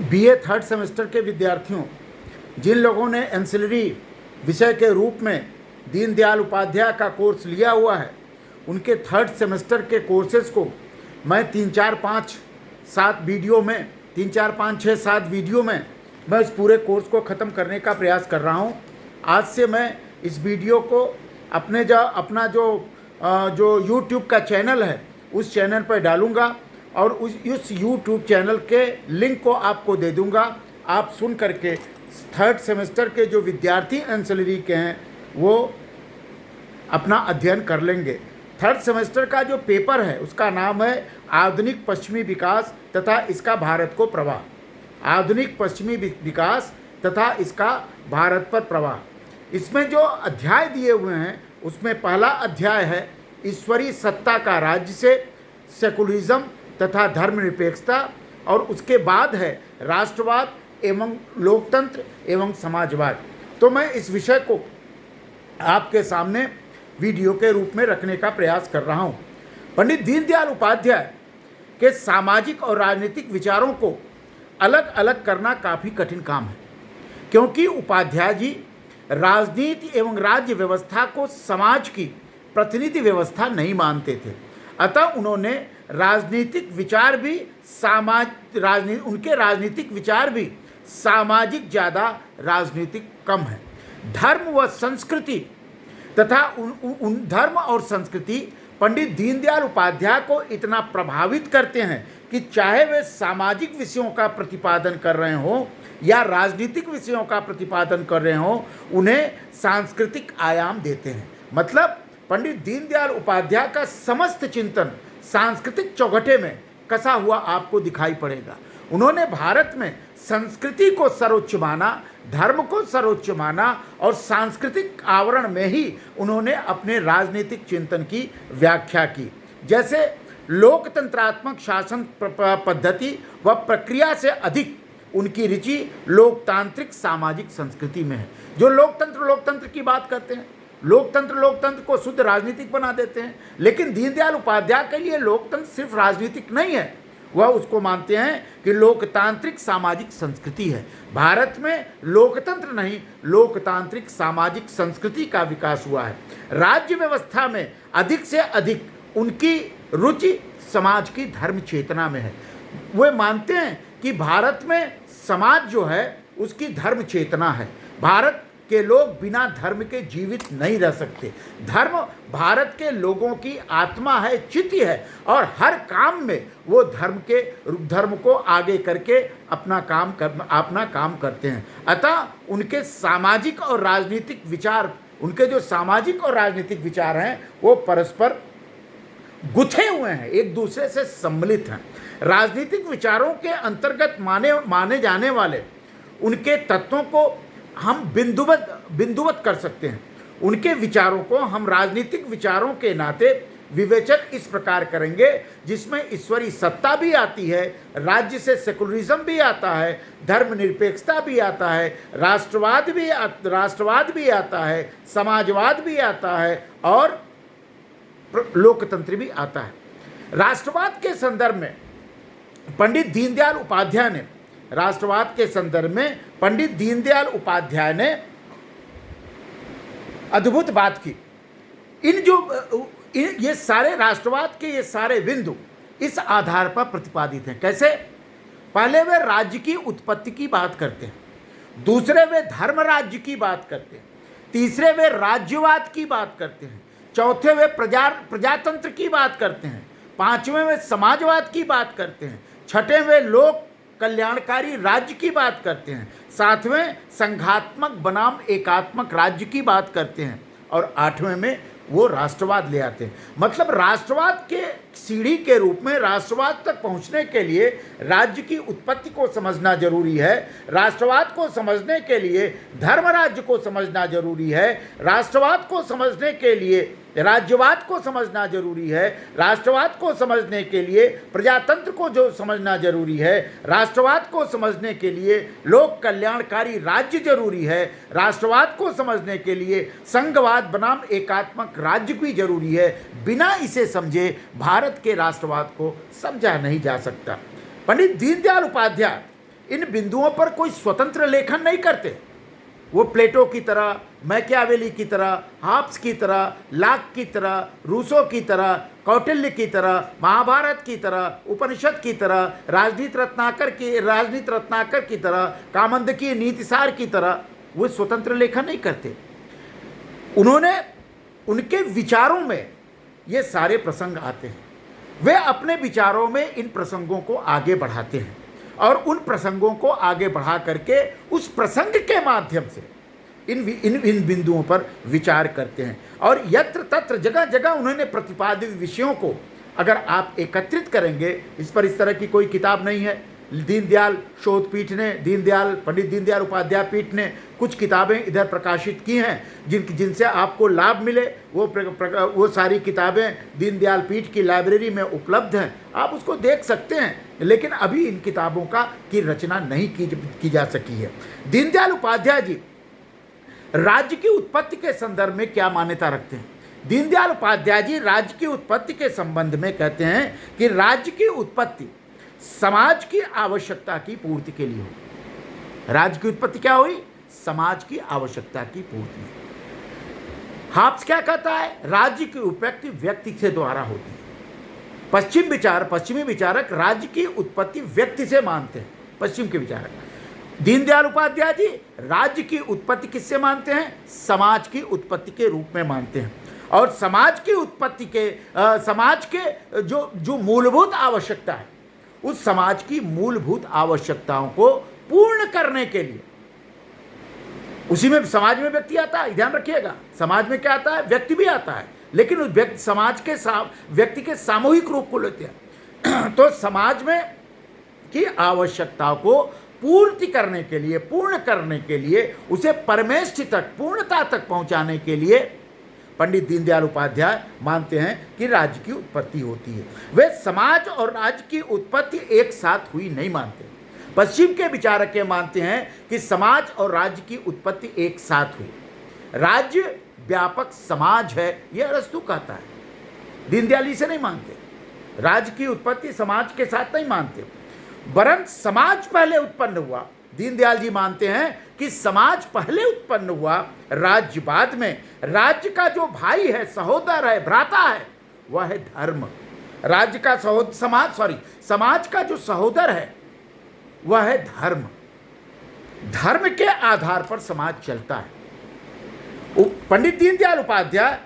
BA third semester के विद्यार्थियों, जिन लोगों ने एंसिलरी विषय के रूप में दीनदयाल उपाध्याय का कोर्स लिया हुआ है, उनके थर्ड सेमेस्टर के कोर्सेज को मैं 3-4-5-7 वीडियो में 3-4-5-6-7 वीडियो में मैं इस पूरे कोर्स को ख़त्म करने का प्रयास कर रहा हूँ। आज से मैं इस वीडियो को अपना जो यूट्यूब का चैनल है उस चैनल पर डालूँगा और उस यूट्यूब चैनल के लिंक को आपको दे दूँगा। आप सुन करके थर्ड सेमेस्टर के जो विद्यार्थी एंसिलरी के हैं वो अपना अध्ययन कर लेंगे। थर्ड सेमेस्टर का जो पेपर है उसका नाम है आधुनिक पश्चिमी विकास तथा इसका भारत को प्रवाह। आधुनिक पश्चिमी विकास तथा इसका भारत पर प्रवाह। इसमें जो अध्याय दिए हुए हैं उसमें पहला अध्याय है ईश्वरीय सत्ता का राज्य से, सेकुलरिज्म तथा धर्मनिरपेक्षता, और उसके बाद है राष्ट्रवाद एवं लोकतंत्र एवं समाजवाद। तो मैं इस विषय को आपके सामने वीडियो के रूप में रखने का प्रयास कर रहा हूं। पंडित दीनदयाल उपाध्याय के सामाजिक और राजनीतिक विचारों को अलग अलग करना काफ़ी कठिन काम है, क्योंकि उपाध्याय जी राजनीति एवं राज्य व्यवस्था को समाज की प्रतिनिधि व्यवस्था नहीं मानते थे। अतः उन्होंने उनके राजनीतिक विचार भी सामाजिक ज़्यादा, राजनीतिक कम है। धर्म व संस्कृति तथा धर्म और संस्कृति पंडित दीनदयाल उपाध्याय को इतना प्रभावित करते हैं कि चाहे वे सामाजिक विषयों का प्रतिपादन कर रहे हों या राजनीतिक विषयों का प्रतिपादन कर रहे हों, उन्हें सांस्कृतिक आयाम देते हैं। मतलब पंडित दीनदयाल उपाध्याय का समस्त चिंतन सांस्कृतिक चौगठे में कसा हुआ आपको दिखाई पड़ेगा। उन्होंने भारत में संस्कृति को सर्वोच्च माना, धर्म को सर्वोच्च माना और सांस्कृतिक आवरण में ही उन्होंने अपने राजनीतिक चिंतन की व्याख्या की। जैसे लोकतंत्रात्मक शासन पद्धति व प्रक्रिया से अधिक उनकी रुचि लोकतांत्रिक सामाजिक संस्कृति में है। जो लोकतंत्र की बात करते हैं, लोकतंत्र को शुद्ध राजनीतिक बना देते हैं, लेकिन दीनदयाल उपाध्याय के लिए लोकतंत्र सिर्फ राजनीतिक नहीं है, वह उसको मानते हैं कि लोकतांत्रिक सामाजिक संस्कृति है। भारत में लोकतंत्र नहीं, लोकतांत्रिक सामाजिक संस्कृति का विकास हुआ है। राज्य व्यवस्था में अधिक से अधिक उनकी रुचि समाज की धर्म चेतना में है। वे मानते हैं कि भारत में समाज जो है उसकी धर्म चेतना है। भारत के लोग बिना धर्म के जीवित नहीं रह सकते। धर्म भारत के लोगों की आत्मा है, चित्त है, और हर काम में वो धर्म को आगे करके अपना काम करते हैं। अतः उनके सामाजिक और राजनीतिक विचार हैं वो परस्पर गुथे हुए हैं, एक दूसरे से सम्मिलित हैं। राजनीतिक विचारों के अंतर्गत माने जाने वाले उनके तत्वों को हम बिंदुवत कर सकते हैं। उनके विचारों को हम राजनीतिक विचारों के नाते विवेचन इस प्रकार करेंगे जिसमें ईश्वरीय सत्ता भी आती है, राज्य से सेकुलरिज्म भी आता है, धर्मनिरपेक्षता भी आता है, राष्ट्रवाद भी आता है, समाजवाद भी आता है और लोकतंत्र भी आता है। राष्ट्रवाद के संदर्भ में पंडित दीनदयाल उपाध्याय ने अद्भुत बात की। ये सारे राष्ट्रवाद के ये सारे बिंदु इस आधार पर प्रतिपादित हैं। कैसे? पहले वे राज्य की उत्पत्ति की बात करते हैं, दूसरे वे धर्म राज्य की बात करते हैं, तीसरे वे राज्यवाद की बात करते हैं, चौथे वे प्रजातंत्र की बात करते हैं, पांचवें वे समाजवाद की बात करते हैं, छठे वे लोक कल्याणकारी राज्य की बात करते हैं, सातवें संघात्मक बनाम एकात्मक राज्य की बात करते हैं और आठवें में वो राष्ट्रवाद ले आते हैं। मतलब राष्ट्रवाद के सीढ़ी के रूप में राष्ट्रवाद तक पहुंचने के लिए राज्य की उत्पत्ति को समझना जरूरी है, राष्ट्रवाद को समझने के लिए धर्म राज्य को समझना जरूरी है, राष्ट्रवाद को समझने के लिए राज्यवाद को समझना जरूरी है, राष्ट्रवाद को समझने के लिए प्रजातंत्र को जो समझना जरूरी है, राष्ट्रवाद को समझने के लिए लोक कल्याणकारी राज्य जरूरी है, राष्ट्रवाद को समझने के लिए संघवाद बनाम एकात्मक राज्य भी जरूरी है। बिना इसे समझे भारत के राष्ट्रवाद को समझा नहीं जा सकता। पंडित दीनदयाल उपाध्याय इन बिंदुओं पर कोई स्वतंत्र लेखन नहीं करते। वो प्लेटो की तरह, मैकियावेली की तरह, हाब्स की तरह, लाक की तरह, रूसो की तरह, कौटिल्य की तरह, महाभारत की तरह, उपनिषद की तरह, राजनीति रत्नाकर की तरह, कामंदकी नीतिसार की तरह वो स्वतंत्र लेखन नहीं करते। उनके विचारों में ये सारे प्रसंग आते हैं। वे अपने विचारों में इन प्रसंगों को आगे बढ़ाते हैं और उन प्रसंगों को आगे बढ़ा करके उस प्रसंग के माध्यम से इन बिंदुओं पर विचार करते हैं। और यत्र तत्र जगह जगह उन्होंने प्रतिपादित विषयों को अगर आप एकत्रित करेंगे, इस तरह की कोई किताब नहीं है। दीनदयाल शोध पीठ ने, पंडित दीनदयाल उपाध्याय पीठ ने कुछ किताबें इधर प्रकाशित की हैं जिनसे आपको लाभ मिले। वो सारी किताबें दीनदयाल पीठ की लाइब्रेरी में उपलब्ध हैं, आप उसको देख सकते हैं। लेकिन अभी इन किताबों की रचना नहीं की जा सकी है। दीनदयाल उपाध्याय जी राज्य की उत्पत्ति के संदर्भ में क्या मान्यता रखते हैं? दीनदयाल उपाध्याय जी राज्य की उत्पत्ति के संबंध में कहते हैं कि राज्य की उत्पत्ति समाज की आवश्यकता की पूर्ति के लिए हुई। राज्य की उत्पत्ति क्या हुई? समाज की आवश्यकता की पूर्ति। हाब्स क्या कहता है? राज्य की उत्पत्ति व्यक्ति से द्वारा होती है। पश्चिमी विचारक राज्य की उत्पत्ति व्यक्ति से मानते हैं, पश्चिम के विचारक। दीनदयाल उपाध्याय जी राज्य की उत्पत्ति किससे मानते हैं? समाज की उत्पत्ति के रूप में मानते हैं। और समाज की उत्पत्ति के समाज के जो मूलभूत आवश्यकता है, उस समाज की मूलभूत आवश्यकताओं को पूर्ण करने के लिए, उसी में समाज में व्यक्ति आता है। ध्यान रखिएगा, समाज में क्या आता है? व्यक्ति भी आता है, लेकिन उस समाज के व्यक्ति के सामूहिक रूप को लेते हैं। तो समाज में की आवश्यकताओं को पूर्ण करने के लिए उसे परमेष्ठि तक, पूर्णता तक पहुंचाने के लिए पंडित दीनदयाल उपाध्याय मानते हैं कि राज्य की उत्पत्ति होती है। वे समाज और राज्य की उत्पत्ति एक साथ हुई नहीं मानते। पश्चिम के विचारक ये मानते हैं कि समाज और राज्य की उत्पत्ति एक साथ हुई। राज्य व्यापक समाज है, यह अरस्तु कहता है। दीनदयाल इसे नहीं मानते। राज्य की उत्पत्ति समाज के साथ नहीं मानते, वरन समाज पहले उत्पन्न हुआ। दीनदयाल जी मानते हैं कि समाज पहले उत्पन्न हुआ, राज्य बाद में। राज्य का जो भाई है, सहोदर है, भ्राता है, वह है धर्म। राज्य का समाज का जो सहोदर है वह है धर्म। धर्म के आधार पर समाज चलता है। पंडित दीनदयाल उपाध्याय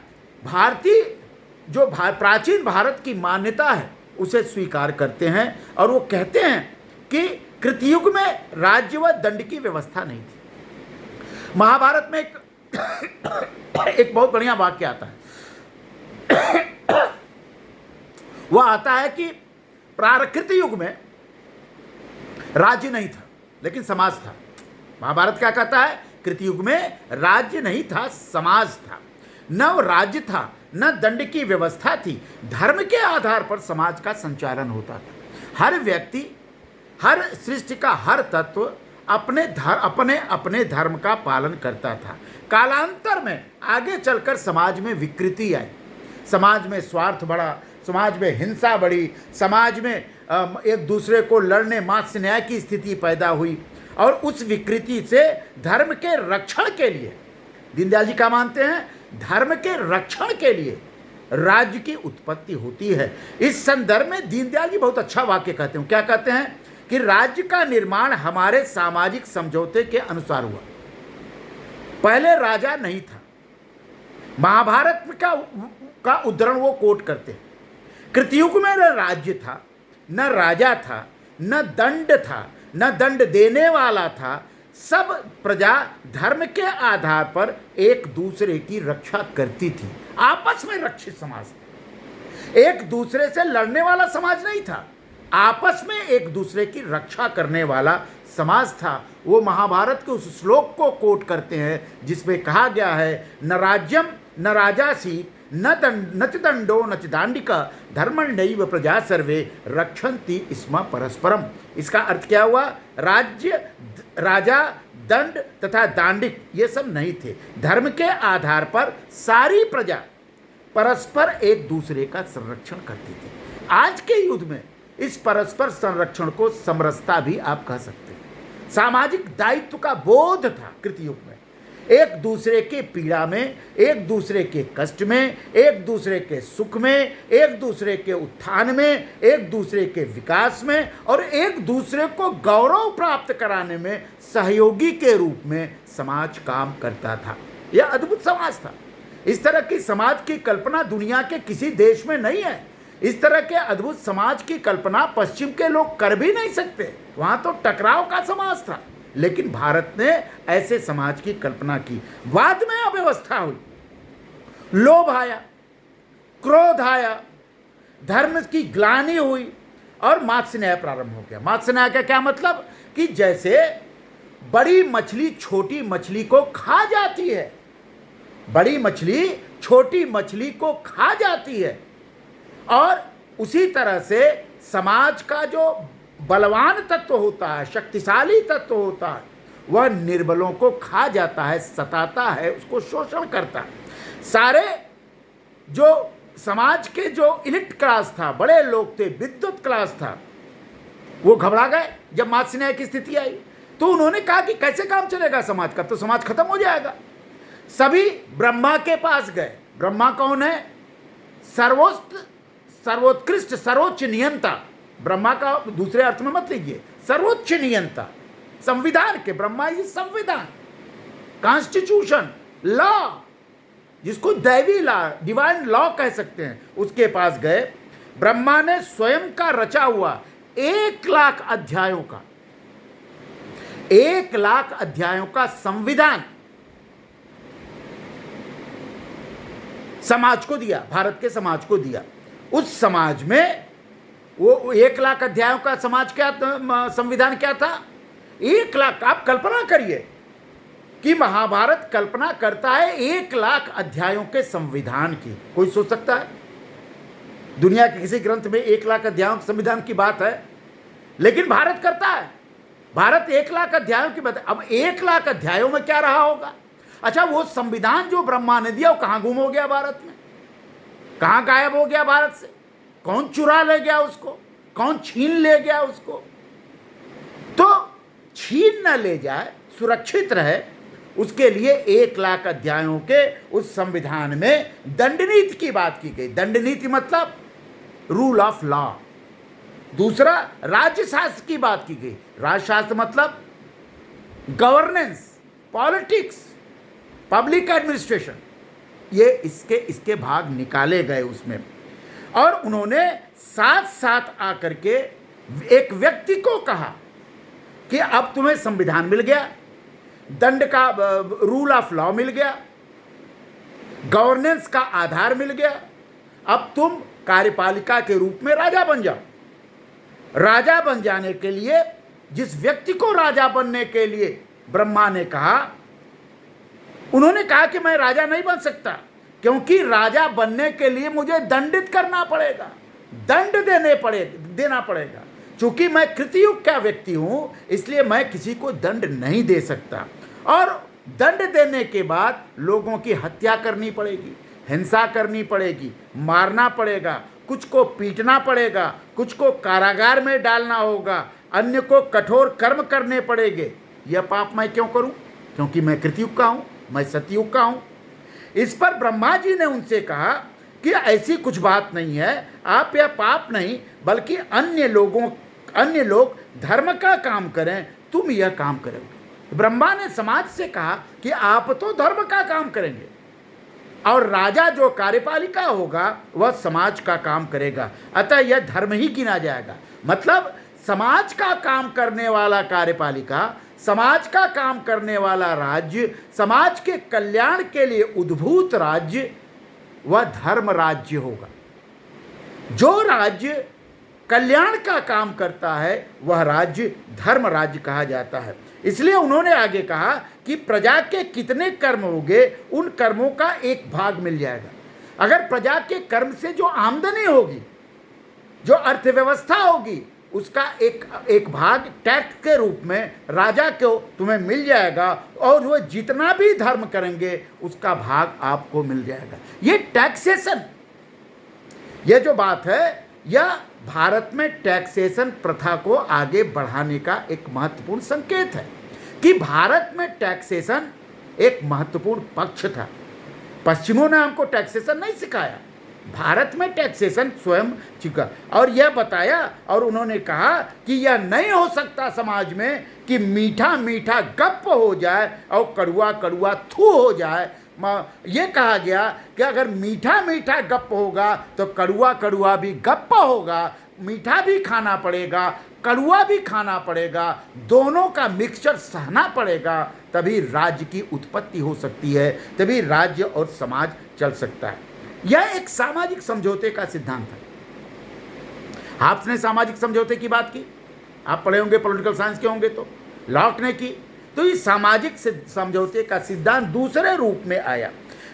प्राचीन भारत की मान्यता है उसे स्वीकार करते हैं और वो कहते हैं कि कृतयुग में राज्य व दंड की व्यवस्था नहीं थी। महाभारत में एक बहुत बढ़िया वाक्य आता है। वह आता है कि प्राकृत युग में राज्य नहीं था, लेकिन समाज था। महाभारत क्या कहता है? कृतयुग में राज्य नहीं था, समाज था। न राज्य था, न दंड की व्यवस्था थी। धर्म के आधार पर समाज का संचालन होता था। हर व्यक्ति, हर सृष्टि का हर तत्व अपने धर्म का पालन करता था। कालांतर में आगे चलकर समाज में विकृति आई, समाज में स्वार्थ बढ़ा, समाज में हिंसा बढ़ी, समाज में एक दूसरे को लड़ने, मात्स्य न्याय की स्थिति पैदा हुई। और उस विकृति से धर्म के रक्षण के लिए, दीनदयाल जी क्या मानते हैं? धर्म के रक्षण के लिए राज्य की उत्पत्ति होती है। इस संदर्भ में दीनदयाल जी बहुत अच्छा वाक्य कहते हैं। क्या कहते हैं? कि राज्य का निर्माण हमारे सामाजिक समझौते के अनुसार हुआ। पहले राजा नहीं था। महाभारत का उद्धरण वो कोट करते हैं। कृतयुग में न राज्य था, न राजा था, न दंड था, न दंड देने वाला था। सब प्रजा धर्म के आधार पर एक दूसरे की रक्षा करती थी। आपस में रक्षित समाज था। एक दूसरे से लड़ने वाला समाज नहीं था, आपस में एक दूसरे की रक्षा करने वाला समाज था। वो महाभारत के उस श्लोक को कोट करते हैं जिसमें कहा गया है, न राज्यम न राजासी न च दंडो न च दांडिका धर्मण्यैव प्रजा सर्वे रक्षन्ति स्म परस्परम। इसका अर्थ क्या हुआ? राज्य, राजा, दंड तथा दांडिक ये सब नहीं थे। धर्म के आधार पर सारी प्रजा परस्पर एक दूसरे का संरक्षण करती थी। आज के युग में इस परस्पर संरक्षण को समरसता भी आप कह सकते हैं। सामाजिक दायित्व का बोध था कृतयुग में। एक दूसरे की पीड़ा में, एक दूसरे के कष्ट में, एक दूसरे के सुख में, एक दूसरे के उत्थान में, एक दूसरे के विकास में और एक दूसरे को गौरव प्राप्त कराने में सहयोगी के रूप में समाज काम करता था। यह अद्भुत समाज था। इस तरह की समाज की कल्पना दुनिया के किसी देश में नहीं है। इस तरह के अद्भुत समाज की कल्पना पश्चिम के लोग कर भी नहीं सकते। वहां तो टकराव का समाज था, लेकिन भारत ने ऐसे समाज की कल्पना की। बाद में अव्यवस्था हुई, लोभ आया, क्रोध आया, धर्म की ग्लानि हुई और मात्स्य न्याय प्रारंभ हो गया। मात्स्य न्याय का क्या मतलब कि जैसे बड़ी मछली छोटी मछली को खा जाती है, बड़ी मछली छोटी मछली को खा जाती है, और उसी तरह से समाज का जो बलवान तत्व होता है, शक्तिशाली तत्व होता है, वह निर्बलों को खा जाता है, सताता है, उसको शोषण करता है। सारे जो समाज के जो इलिट क्लास था, बड़े लोग थे, विद्युत क्लास था, वो घबरा गए जब मात्स्य न्याय की स्थिति आई। तो उन्होंने कहा कि कैसे काम चलेगा समाज का, तो समाज खत्म हो जाएगा। सभी ब्रह्मा के पास गए। ब्रह्मा कौन है? सर्वोत्कृष्ट, सर्वोच्च नियंता। ब्रह्मा का दूसरे अर्थ में मत लीजिए, सर्वोच्च नियंता, संविधान के। ब्रह्मा ये संविधान, कॉन्स्टिट्यूशन, लॉ, जिसको दैवी लॉ, डिवाइन लॉ कह सकते हैं, उसके पास गए। ब्रह्मा ने स्वयं का रचा हुआ 1,00,000 अध्यायों का, 1,00,000 अध्यायों का संविधान समाज को दिया, भारत के समाज को दिया। उस समाज में वो 1,00,000 अध्यायों का समाज क्या, संविधान क्या था? 1,00,000। आप कल्पना करिए कि महाभारत कल्पना करता है 1,00,000 अध्यायों के संविधान की। कोई सोच सकता है? दुनिया के किसी ग्रंथ में 1,00,000 अध्यायों के संविधान की बात है, लेकिन भारत करता है। भारत 1,00,000 अध्यायों की बात। अब 1,00,000 अध्यायों में क्या रहा होगा? अच्छा, वो संविधान जो ब्रह्मा ने दिया वो कहां गुम हो गया भारत में? कहां गायब हो गया भारत से? कौन चुरा ले गया उसको? कौन छीन ले गया उसको? तो छीन न ले जाए, सुरक्षित रहे, उसके लिए 1,00,000 अध्यायों के उस संविधान में दंड नीति की बात की गई। दंड नीति मतलब रूल ऑफ लॉ। दूसरा, राज्य शास्त्र की बात की गई। राज्यशास्त्र मतलब गवर्नेंस, पॉलिटिक्स, पब्लिक एडमिनिस्ट्रेशन। ये इसके भाग निकाले गए उसमें। और उन्होंने साथ साथ आकर के एक व्यक्ति को कहा कि अब तुम्हें संविधान मिल गया, दंड का रूल ऑफ लॉ मिल गया, गवर्नेंस का आधार मिल गया, अब तुम कार्यपालिका के रूप में राजा बन जाओ। राजा बन जाने के लिए, जिस व्यक्ति को राजा बनने के लिए ब्रह्मा ने कहा, उन्होंने कहा कि मैं राजा नहीं बन सकता, क्योंकि राजा बनने के लिए मुझे दंडित करना पड़ेगा, दंड देना पड़ेगा। चूंकि मैं कृतयुग का व्यक्ति हूं, इसलिए मैं किसी को दंड नहीं दे सकता। और दंड देने के बाद लोगों की हत्या करनी पड़ेगी, हिंसा करनी पड़ेगी, मारना पड़ेगा, कुछ को पीटना पड़ेगा, कुछ को कारागार में डालना होगा, अन्य को कठोर कर्म करने पड़ेंगे। यह पाप मैं क्यों करूं? क्योंकि मैं कृतयुग का हूं, मैं सतयुग का हूं। इस पर ब्रह्मा जी ने उनसे कहा कि ऐसी कुछ बात नहीं है, आप यह पाप नहीं, बल्कि अन्य लोग धर्म का काम करें, तुम यह काम करोगे। ब्रह्मा ने समाज से कहा कि आप तो धर्म का काम करेंगे और राजा जो कार्यपालिका होगा वह समाज का काम करेगा, अतः यह धर्म ही गिना जाएगा। मतलब समाज का काम करने वाला कार्यपालिका, समाज का काम करने वाला राज्य, समाज के कल्याण के लिए उद्भूत राज्य, वह धर्म राज्य होगा। जो राज्य कल्याण का काम करता है वह राज्य धर्म राज्य कहा जाता है। इसलिए उन्होंने आगे कहा कि प्रजा के कितने कर्म होंगे, उन कर्मों का एक भाग मिल जाएगा। अगर प्रजा के कर्म से जो आमदनी होगी, जो अर्थव्यवस्था होगी, उसका एक भाग टैक्स के रूप में राजा को तुम्हें मिल जाएगा, और वह जितना भी धर्म करेंगे उसका भाग आपको मिल जाएगा। ये टैक्सेशन, यह जो बात है, यह भारत में टैक्सेशन प्रथा को आगे बढ़ाने का एक महत्वपूर्ण संकेत है कि भारत में टैक्सेशन एक महत्वपूर्ण पक्ष था। पश्चिमों ने हमको टैक्सेशन नहीं सिखाया, भारत में टैक्सेशन स्वयं सीखा और यह बताया, और उन्होंने कहा कि यह नहीं हो सकता समाज में कि मीठा मीठा गप्प हो जाए और कड़वा कड़वा थू हो जाए। ये कहा गया कि अगर मीठा मीठा गप्प होगा तो कड़वा कड़वा भी गप्प होगा, मीठा भी खाना पड़ेगा, कड़वा भी खाना पड़ेगा, दोनों का मिक्सचर सहना पड़ेगा, तभी राज्य की उत्पत्ति हो सकती है, तभी राज्य और समाज चल सकता है। यह एक सामाजिक समझौते का सिद्धांत है। आपने सामाजिक समझौते की बात की, आप पढ़े होंगे, पॉलिटिकल साइंस के होंगे, तो लॉक ने की। तो इस सामाजिक समझौते का सिद्धांत दूसरे रूप में आया।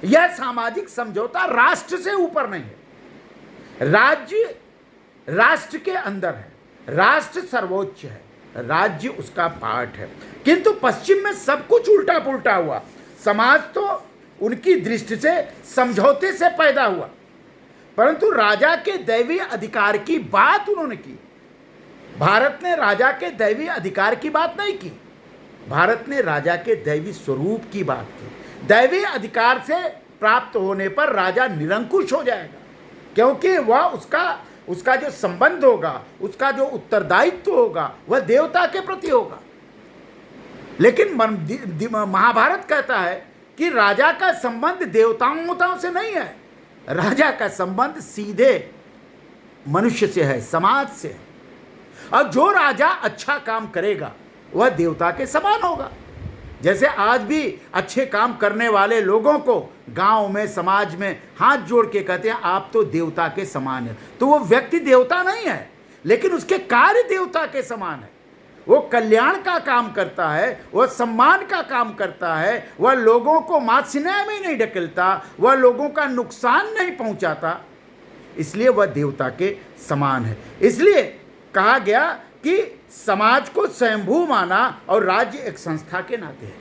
यह सामाजिक समझौता राष्ट्र से ऊपर नहीं है, राज्य राष्ट्र के अंदर है, राष्ट्र सर्वोच्च है, राज्य उसका पार्ट है। किंतु पश्चिम में सब कुछ उल्टा पुल्टा हुआ। समाज तो उनकी दृष्टि से समझौते से पैदा हुआ, परंतु राजा के दैवीय अधिकार की बात उन्होंने की। भारत ने राजा के दैवीय अधिकार की बात नहीं की, भारत ने राजा के दैवी स्वरूप की बात की। दैवीय अधिकार से प्राप्त होने पर राजा निरंकुश हो जाएगा, क्योंकि वह उसका जो संबंध होगा, उसका जो उत्तरदायित्व होगा, वह देवता के प्रति होगा। लेकिन महाभारत कहता है कि राजा का संबंध देवताओं से नहीं है, राजा का संबंध सीधे मनुष्य से है, समाज से है। और जो राजा अच्छा काम करेगा वह देवता के समान होगा। जैसे आज भी अच्छे काम करने वाले लोगों को गांव में, समाज में हाथ जोड़ के कहते हैं आप तो देवता के समान है, तो वो व्यक्ति देवता नहीं है, लेकिन उसके कार्य देवता के समान है। वो कल्याण का काम करता है, वह सम्मान का काम करता है, वह लोगों को मात्सन्याय में नहीं ढकेलता, वह लोगों का नुकसान नहीं पहुंचाता, इसलिए वह देवता के समान है। इसलिए कहा गया कि समाज को स्वयंभू माना और राज्य एक संस्था के नाते है।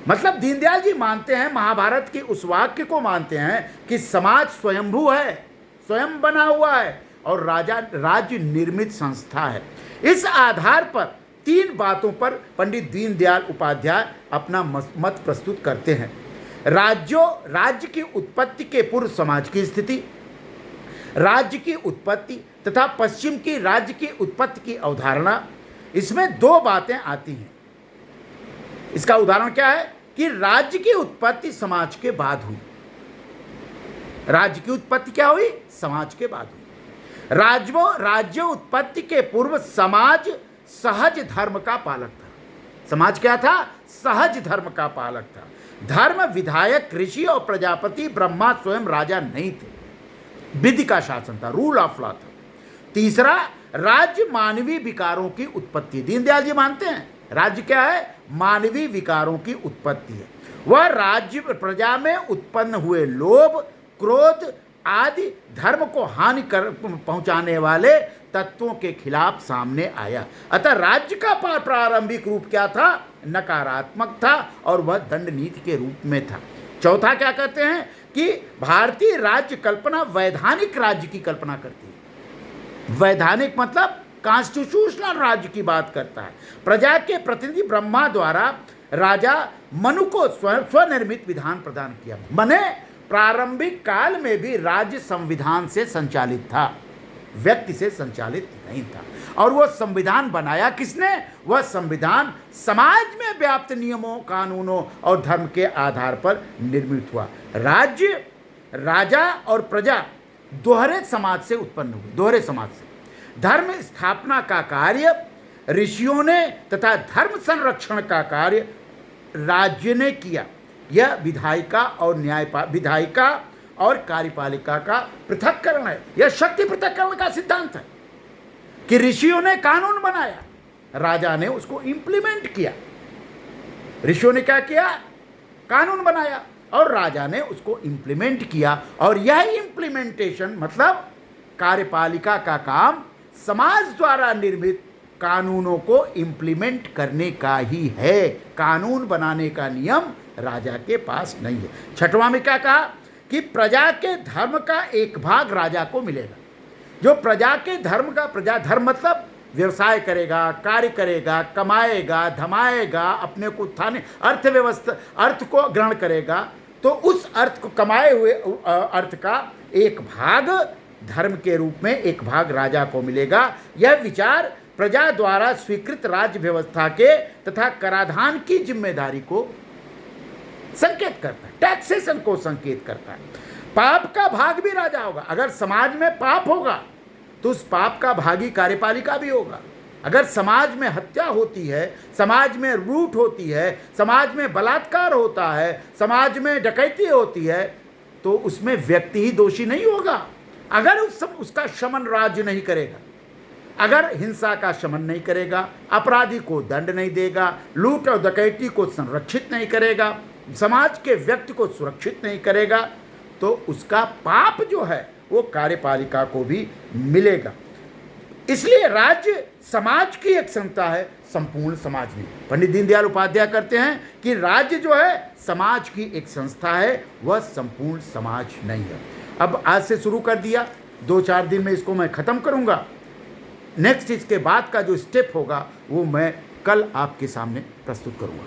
मतलब दीनदयाल जी मानते हैं, महाभारत के उस वाक्य को मानते हैं कि समाज स्वयंभू है, स्वयं बना हुआ है, और राज्य निर्मित संस्था है। इस आधार पर 3 बातों पर पंडित दीनदयाल उपाध्याय अपना मत प्रस्तुत करते हैं। राज्य की उत्पत्ति के पूर्व समाज की स्थिति, राज्य की उत्पत्ति तथा पश्चिम की राज्य की उत्पत्ति की अवधारणा, इसमें 2 बातें आती हैं। इसका उदाहरण क्या है कि राज्य की उत्पत्ति समाज के बाद हुई। राज्य की उत्पत्ति क्या हुई? समाज के बाद हुई। राज्य उत्पत्ति के पूर्व समाज सहज धर्म का पालक था। समाज क्या था? सहज धर्म का पालक था। धर्म विधायक, ऋषि और प्रजापति, ब्रह्मा स्वयं राजा नहीं थे। विधि का शासन था, रूल ऑफ लॉ था। तीसरा, राज्य मानवीय विकारों की उत्पत्ति। दीनदयाल जी मानते हैं राज्य क्या है? मानवीय विकारों की उत्पत्ति है। वह राज्य प्रजा में उत्पन्न हुए लोभ, क्रोध आदि धर्म को हानि पहुंचाने वाले तत्वों के खिलाफ सामने आया। अतः राज्य का प्रारंभिक रूप क्या था? नकारात्मक था, और वह दंड नीति के रूप में था। चौथा क्या कहते हैं कि भारतीय राज्य कल्पना वैधानिक राज्य की कल्पना करती है। वैधानिक मतलब कॉन्स्टिट्यूशनल राज्य की बात करता है। प्रजा के प्रतिनिधि ब्रह्मा द्वारा राजा मनु को स्वनिर्मित विधान प्रदान किया। माने प्रारंभिक काल में भी राज्य संविधान से संचालित था, व्यक्ति से संचालित नहीं था। और वह संविधान बनाया किसने? वह संविधान समाज में व्याप्त नियमों, कानूनों और धर्म के आधार पर निर्मित हुआ। राज्य, राजा और प्रजा दोहरे समाज से उत्पन्न हुए, दोहरे समाज से। धर्म स्थापना का कार्य ऋषियों ने तथा धर्म संरक्षण का कार्य राज्य ने किया। यह विधायिका और कार्यपालिका का पृथक्करण है। यह शक्ति पृथक्करण का सिद्धांत है कि ऋषियों ने कानून बनाया, राजा ने उसको इंप्लीमेंट किया। ऋषियों ने क्या किया? कानून बनाया, और राजा ने उसको इंप्लीमेंट किया। और यह इंप्लीमेंटेशन मतलब कार्यपालिका का काम समाज द्वारा निर्मित कानूनों को इंप्लीमेंट करने का ही है। कानून बनाने का नियम राजा के पास नहीं है। छठवां में क्या कहा कि प्रजा के धर्म का एक भाग राजा को मिलेगा। जो प्रजा के धर्म का, प्रजा धर्म मतलब व्यवसाय करेगा, कार्य करेगा, कमाएगा, धमाएगा, अपने को उत्थान, अर्थव्यवस्था, अर्थ को ग्रहण करेगा, तो उस अर्थ को, कमाए हुए अर्थ का एक भाग धर्म के रूप में एक भाग राजा को मिलेगा। यह विचार प्रजा द्वारा स्वीकृत राज्य व्यवस्था के तथा कराधान की जिम्मेदारी को संकेत करता है, टैक्सेशन को संकेत करता है। पाप का भाग भी राजा होगा। अगर समाज में पाप होगा तो उस पाप का भागी कार्यपालिका भी होगा। अगर समाज में हत्या होती है, समाज में लूट होती है, समाज में बलात्कार होता है, समाज में डकैती होती है, तो उसमें व्यक्ति ही दोषी नहीं होगा अगर उसका शमन राज्य नहीं करेगा, अगर हिंसा का शमन नहीं करेगा, अपराधी को दंड नहीं देगा, लूट और डकैती को संरक्षित नहीं करेगा, समाज के व्यक्ति को सुरक्षित नहीं करेगा, तो उसका पाप जो है वो कार्यपालिका को भी मिलेगा। इसलिए राज्य समाज की एक संस्था है, संपूर्ण समाज नहीं। पंडित दीनदयाल उपाध्याय कहते हैं कि राज्य जो है समाज की एक संस्था है, वह संपूर्ण समाज नहीं है। अब आज से शुरू कर दिया, 2-4 दिन में इसको मैं ख़त्म करूंगा। नेक्स्ट इसके बाद का जो स्टेप होगा वो मैं कल आपके सामने प्रस्तुत करूंगा।